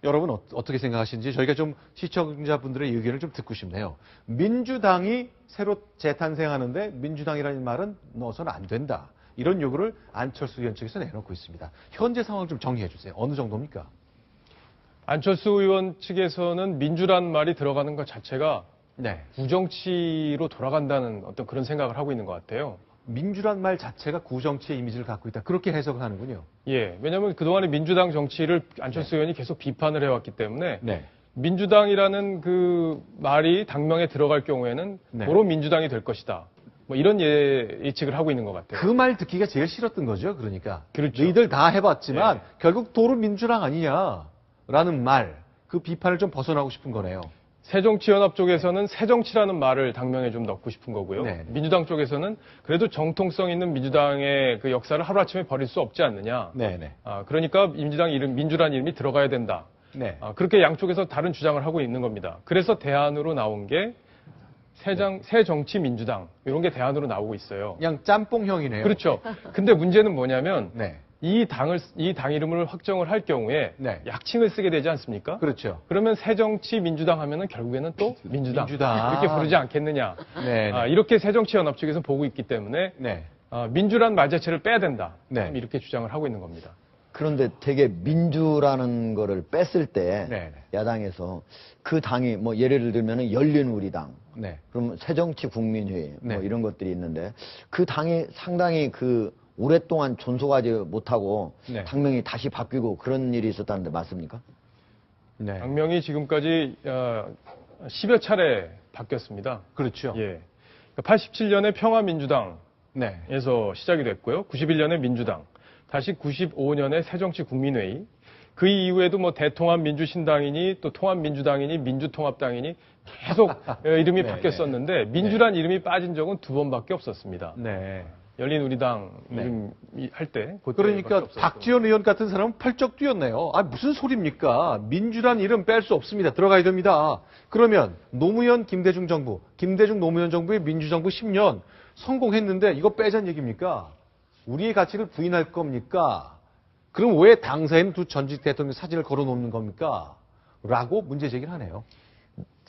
여러분 어떻게 생각하시는지 저희가 좀 시청자분들의 의견을 좀 듣고 싶네요. 민주당이 새로 재탄생하는데 민주당이라는 말은 넣어서는 안 된다. 이런 요구를 안철수 의원 측에서 내놓고 있습니다. 현재 상황 좀 정리해 주세요. 어느 정도입니까? 안철수 의원 측에서는 민주란 말이 들어가는 것 자체가 네. 구정치로 돌아간다는 어떤 그런 생각을 하고 있는 것 같아요. 민주란 말 자체가 구정치의 이미지를 갖고 있다. 그렇게 해석을 하는군요. 예, 왜냐하면 그동안에 민주당 정치를 안철수 의원이 계속 비판을 해왔기 때문에 네. 민주당이라는 그 말이 당명에 들어갈 경우에는 네. 도로 민주당이 될 것이다. 뭐 이런 예측을 하고 있는 것 같아요. 그 말 듣기가 제일 싫었던 거죠. 그러니까. 그렇죠. 너희들 다 해봤지만 예. 결국 도로 민주당 아니냐라는 말, 그 비판을 좀 벗어나고 싶은 거네요. 새정치연합 쪽에서는 새정치라는 말을 당명에 좀 넣고 싶은 거고요. 네. 민주당 쪽에서는 그래도 정통성 있는 민주당의 그 역사를 하루아침에 버릴 수 없지 않느냐. 네네. 그러니까 민주당 이름, 민주란 이름이 들어가야 된다. 네. 그렇게 양쪽에서 다른 주장을 하고 있는 겁니다. 그래서 대안으로 나온 게 새정치민주당 이런 게 대안으로 나오고 있어요. 그냥 짬뽕형이네요. 그렇죠. 근데 문제는 뭐냐면 네. 이 당 이름을 확정을 할 경우에 네. 약칭을 쓰게 되지 않습니까? 그렇죠. 그러면 새정치민주당 하면은 결국에는 또 민주당. 이렇게 부르지 않겠느냐. 네. 이렇게 새정치연합 쪽에서 보고 있기 때문에 네. 민주란 말 자체를 빼야 된다. 네. 이렇게 주장을 하고 있는 겁니다. 그런데 되게 민주라는 거를 뺐을 때 네. 야당에서 그 당이 뭐 예를 들면 열린우리당, 네. 그럼 새정치국민회의 네. 뭐 이런 것들이 있는데 그 당이 상당히 그 오랫동안 존속하지 못하고 네. 당명이 다시 바뀌고 그런 일이 있었다는데 맞습니까? 네. 당명이 지금까지 10여 차례 바뀌었습니다. 그렇죠. 예. 87년에 평화민주당에서 네. 시작이 됐고요. 91년에 민주당, 다시 95년에 새정치국민회의, 그 이후에도 뭐 대통합민주신당이니 또 통합민주당이니 민주통합당이니 계속 이름이 네, 바뀌었었는데 민주란 이름이 빠진 적은 2번밖에 없었습니다. 네. 열린우리당 네. 이름 할 때. 그러니까 박지원 의원 같은 사람은 펄쩍 뛰었네요. 무슨 소리입니까? 민주란 이름 뺄 수 없습니다. 들어가야 됩니다. 그러면 노무현 김대중 정부, 김대중 노무현 정부의 민주정부 10년 성공했는데 이거 빼자는 얘기입니까? 우리의 가치를 부인할 겁니까? 그럼 왜 당사에는 두 전직 대통령 사진을 걸어놓는 겁니까? 라고 문제 제기를 하네요.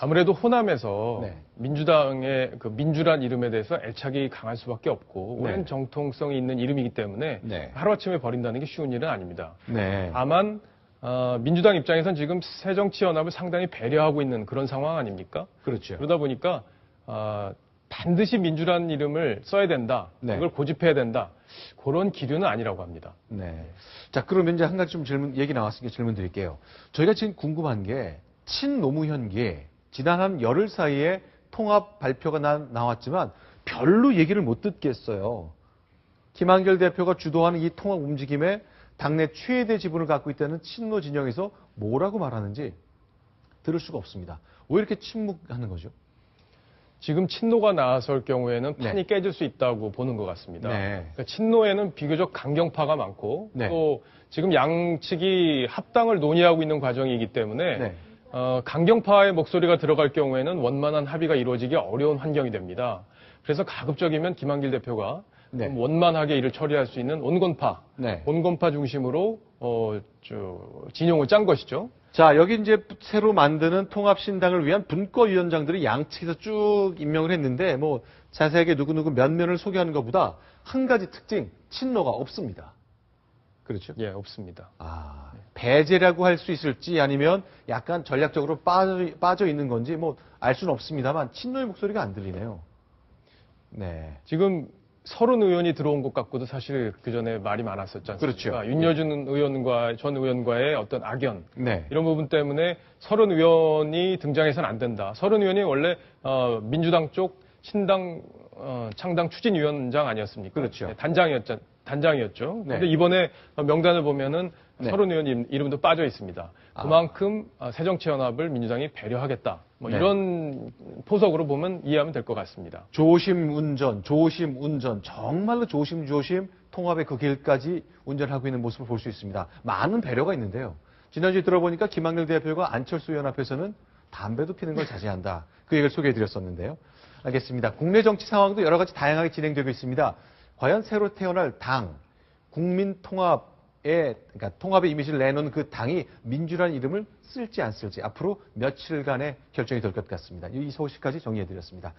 아무래도 호남에서 네. 민주당의 그 민주란 이름에 대해서 애착이 강할 수밖에 없고 네. 오랜 정통성이 있는 이름이기 때문에 네. 하루아침에 버린다는 게 쉬운 일은 아닙니다. 네. 다만 민주당 입장에선 지금 새정치연합을 상당히 배려하고 있는 그런 상황 아닙니까? 그렇죠. 그러다 보니까 반드시 민주란 이름을 써야 된다. 네. 그걸 고집해야 된다. 그런 기류는 아니라고 합니다. 네. 자, 그러면 이제 한 가지 좀 얘기 나왔으니까 질문 드릴게요. 저희가 지금 궁금한 게 친노무현계 지난 한 열흘 사이에 통합 발표가 나왔지만 별로 얘기를 못 듣겠어요. 김한결 대표가 주도하는 이 통합 움직임에 당내 최대 지분을 갖고 있다는 친노 진영에서 뭐라고 말하는지 들을 수가 없습니다. 왜 이렇게 침묵하는 거죠? 지금 친노가 나설 경우에는 판이 네. 깨질 수 있다고 보는 것 같습니다. 네. 그러니까 친노에는 비교적 강경파가 많고 네. 또 지금 양측이 합당을 논의하고 있는 과정이기 때문에 네. 강경파의 목소리가 들어갈 경우에는 원만한 합의가 이루어지기 어려운 환경이 됩니다. 그래서 가급적이면 김한길 대표가 네. 좀 원만하게 일을 처리할 수 있는 온건파, 네. 온건파 중심으로 진용을 짠 것이죠. 자, 여기 이제 새로 만드는 통합신당을 위한 분과위원장들이 양측에서 쭉 임명을 했는데, 뭐, 자세하게 누구누구 몇 면을 소개하는 것보다 한 가지 특징, 친노가 없습니다. 그렇죠? 예, 없습니다. 배제라고 할 수 있을지 아니면 약간 전략적으로 빠져 있는 건지 뭐, 알 수는 없습니다만, 친노의 목소리가 안 들리네요. 네. 지금 서른 의원이 들어온 것 갖고도 사실 그 전에 말이 많았었지 않습니까? 그렇죠. 윤여준 의원과 전 의원과의 어떤 악연 네. 이런 부분 때문에 서른 의원이 등장해서는 안 된다. 서른 의원이 원래 민주당 쪽 신당 창당 추진위원장 아니었습니까? 그렇죠. 네, 단장이었죠. 네. 근데 이번에 명단을 보면은 네. 서른 의원 이름도 빠져 있습니다. 그만큼 새정치연합을 민주당이 배려하겠다. 뭐 네. 이런 포석으로 보면 이해하면 될 것 같습니다. 조심 운전, 정말로 조심조심 통합의 그 길까지 운전하고 있는 모습을 볼 수 있습니다. 많은 배려가 있는데요. 지난주에 들어보니까 김한길 대표가 안철수 의원 앞에서는 담배도 피는 걸 자제한다. 그 얘기를 소개해드렸었는데요. 알겠습니다. 국내 정치 상황도 여러 가지 다양하게 진행되고 있습니다. 과연 새로 태어날 당, 국민통합 그러니까 통합의 이미지를 내놓은 그 당이 민주라는 이름을 쓸지 안 쓸지 앞으로 며칠간의 결정이 될 것 같습니다. 이 소식까지 정리해드렸습니다.